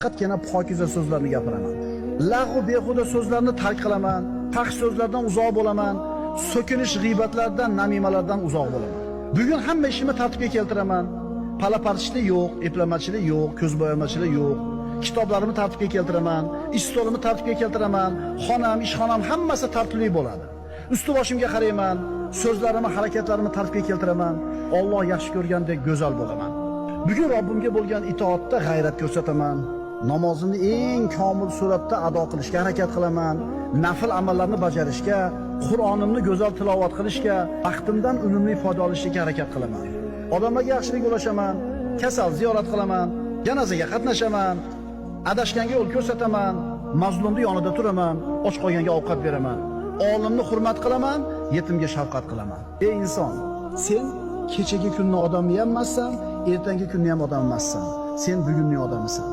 Faqatgina pokiza so'zlarni gapiraman. Lag'u behuda so'zlarni tark qilaman, taqsh so'zlardan uzoq bo'laman, so'kinish g'iybatlardan, namimalardan uzoq bo'laman. Bugun hamma ishimni tartibga keltiraman. Palaparchilik yo'q, eplamachilik yo'q, ko'zbo'yamachilik yo'q. Kitoblarimni tartibga keltiraman, ish stolimni tartibga keltiraman, xonam, ishxonam hammasi tartibli bo'ladi. Usti boshimga qarayman, so'zlarimni, harakatlarimni tartibga keltiraman. Alloh yaxshi ko'rgandek go'zal bo'laman. Bugun Robbimga bo'lgan itoatda g'ayrat ko'rsataman. Namozimni eng komil suratda ado qilishga harakat qilaman. Nafl amallarni bajarishga, Qur'onimni go'zal tilovat qilishga, vaqtimdan unumli foyda olishga harakat qilaman. Odamlarga yaxshilik ulashaman, kasal ziyorat qilaman, janozaga qatnashaman, adashganga yo'l ko'rsataman, mazlumni yonida turaman, och qolganga ovqat beraman. Olimni hurmat qilaman, yetimga shafqat qilaman. Ey inson, sen kechagi kunning odami emassan, ertangi kunning ham odami emassan. Sen bugunning odamisan.